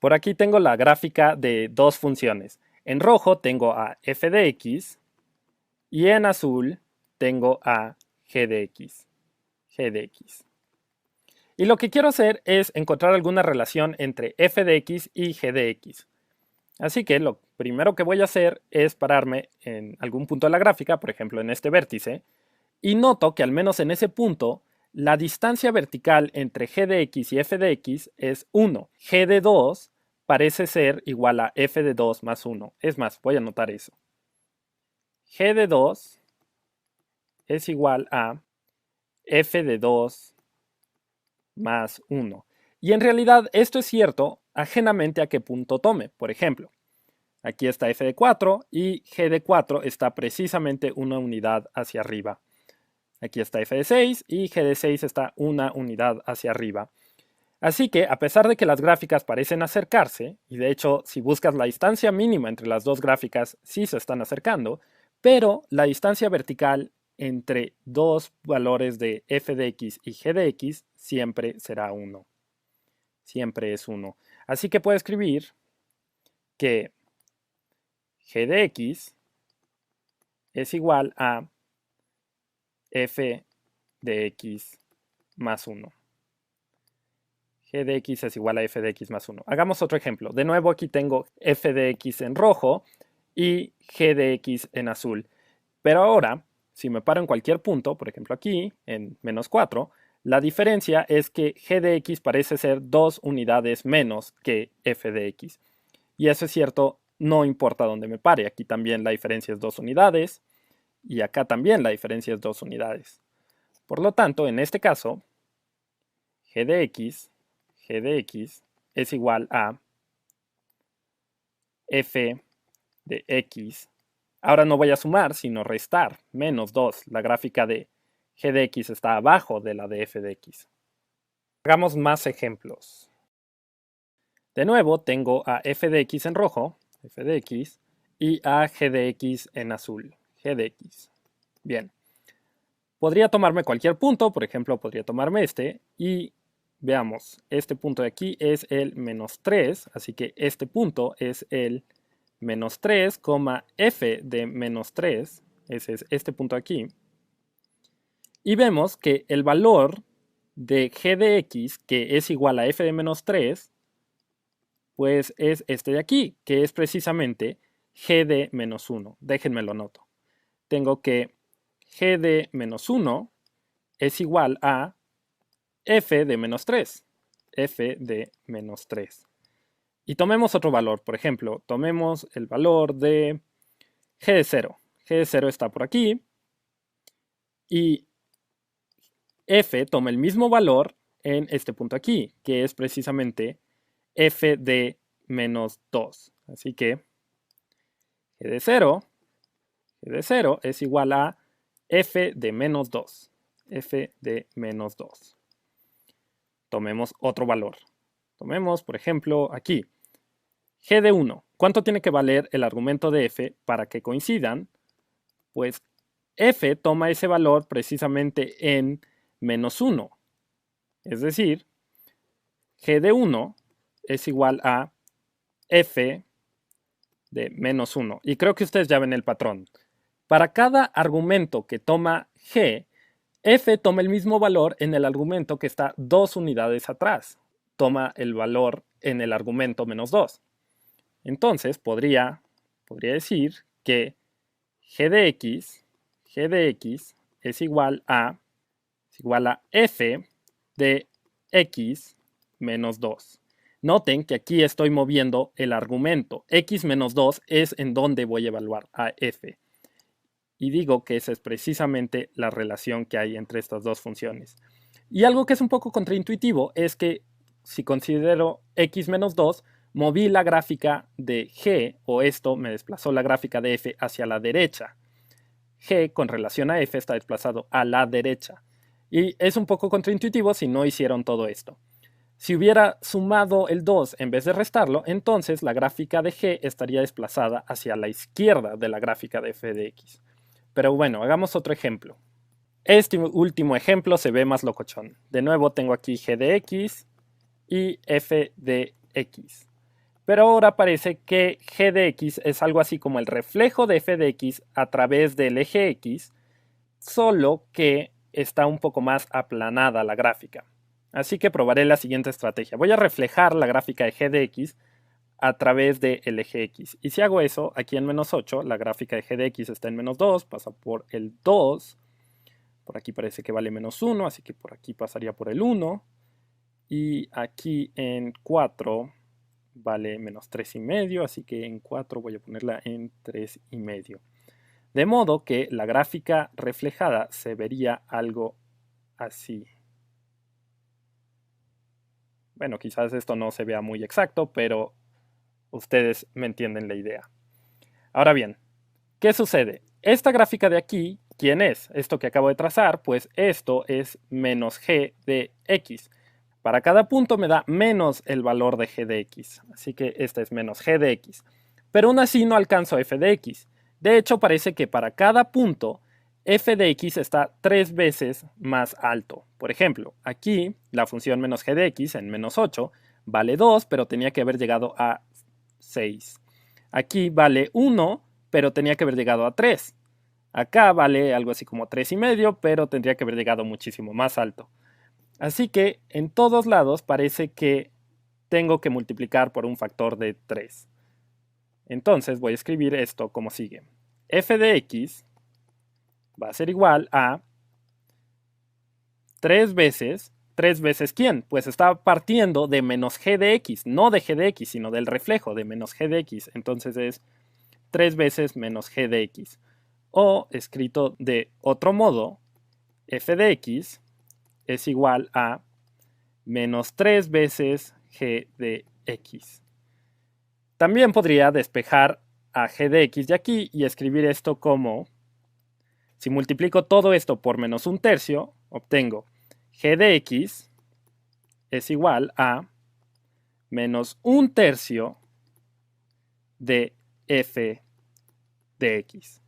Por aquí tengo la gráfica de dos funciones. En rojo tengo a f de x y en azul tengo a g de x. Y lo que quiero hacer es encontrar alguna relación entre f de x y g de x. Así que lo primero que voy a hacer es pararme en algún punto de la gráfica, por ejemplo en este vértice, y noto que al menos en ese punto la distancia vertical entre g de x y f de x es 1. G de 2 parece ser igual a f de 2 más 1. Es más, voy a anotar eso. G de 2 es igual a f de 2 más 1. Y en realidad esto es cierto ajenamente a qué punto tome. Por ejemplo, aquí está f de 4 y g de 4 está precisamente una unidad hacia arriba. Aquí está f de 6 y g de 6 está una unidad hacia arriba. Así que, a pesar de que las gráficas parecen acercarse, y de hecho, si buscas la distancia mínima entre las dos gráficas, sí se están acercando, pero la distancia vertical entre dos valores de f de x y g de x siempre será 1. Siempre es 1. Así que puedo escribir que g de x es igual a f de x más 1. G de x es igual a f de x más 1. Hagamos otro ejemplo. De nuevo aquí tengo f de x en rojo y g de x en azul. Pero ahora, si me paro en cualquier punto, por ejemplo aquí, en menos 4, la diferencia es que g de x parece ser 2 unidades menos que f de x. Y eso es cierto, no importa dónde me pare. Aquí también la diferencia es 2 unidades y acá también la diferencia es 2 unidades. Por lo tanto, en este caso, g de x es igual a f de x. Ahora no voy a sumar, sino restar, menos 2. La gráfica de g de x está abajo de la de f de x. Hagamos más ejemplos. De nuevo, tengo a f de x en rojo, f de x, y a g de x en azul, g de x. Bien. Podría tomarme cualquier punto, por ejemplo, podría tomarme este, y veamos, este punto de aquí es el menos 3, así que este punto es el menos 3, f de menos 3, ese es este punto aquí. Y vemos que el valor de g de x, que es igual a f de menos 3, pues es este de aquí, que es precisamente g de menos 1. Déjenme lo noto. Tengo que g de menos 1 es igual a f de menos 3. F de menos 3. Y tomemos otro valor. Por ejemplo, tomemos el valor de g de 0. G de 0 está por aquí. Y f toma el mismo valor en este punto aquí, que es precisamente f de menos 2. Así que g de 0 es igual a f de menos 2. F de menos 2. Tomemos otro valor. Tomemos, por ejemplo, aquí. G de 1. ¿Cuánto tiene que valer el argumento de f para que coincidan? Pues f toma ese valor precisamente en menos 1. Es decir, g de 1 es igual a f de menos 1. Y creo que ustedes ya ven el patrón. Para cada argumento que toma g, f toma el mismo valor en el argumento que está 2 unidades atrás. Toma el valor en el argumento menos 2. Entonces podría decir que g de x es igual a f de x menos 2. Noten que aquí estoy moviendo el argumento. X menos 2 es en donde voy a evaluar a f. Y digo que esa es precisamente la relación que hay entre estas dos funciones. Y algo que es un poco contraintuitivo es que si considero x menos 2, moví la gráfica de g, o esto me desplazó la gráfica de f hacia la derecha. G con relación a f está desplazado a la derecha. Y es un poco contraintuitivo si no hicieron todo esto. Si hubiera sumado el 2 en vez de restarlo, entonces la gráfica de g estaría desplazada hacia la izquierda de la gráfica de f de x. Pero bueno, hagamos otro ejemplo. Este último ejemplo se ve más locochón. De nuevo tengo aquí g de x y f de x. Pero ahora parece que g de x es algo así como el reflejo de f de x a través del eje x, solo que está un poco más aplanada la gráfica. Así que probaré la siguiente estrategia. Voy a reflejar la gráfica de g de x a través del eje x. Y si hago eso, aquí en menos 8, la gráfica de g de x está en menos 2, pasa por el 2. Por aquí parece que vale menos 1, así que por aquí pasaría por el 1. Y aquí en 4 vale menos 3,5, así que en 4 voy a ponerla en 3,5. De modo que la gráfica reflejada se vería algo así. Bueno, quizás esto no se vea muy exacto, pero ustedes me entienden la idea. Ahora bien, ¿qué sucede? Esta gráfica de aquí, ¿quién es? Esto que acabo de trazar, pues esto es menos g de x. Para cada punto me da menos el valor de g de x. Así que esta es menos g de x. Pero aún así no alcanzo f de x. De hecho, parece que para cada punto, f de x está 3 veces más alto. Por ejemplo, aquí la función menos g de x en menos 8 vale 2, pero tenía que haber llegado a 6. Aquí vale 1, pero tenía que haber llegado a 3. Acá vale algo así como 3,5, pero tendría que haber llegado muchísimo más alto. Así que en todos lados parece que tengo que multiplicar por un factor de 3. Entonces voy a escribir esto como sigue. F de x va a ser igual a 3 veces. ¿3 veces quién? Pues está partiendo de menos g de x, no de g de x, sino del reflejo de menos g de x. Entonces es 3 veces menos g de x. O escrito de otro modo, f de x es igual a menos 3 veces g de x. También podría despejar a g de x de aquí y escribir esto como, si multiplico todo esto por menos 1/3, obtengo g de x es igual a menos 1/3 de f de x.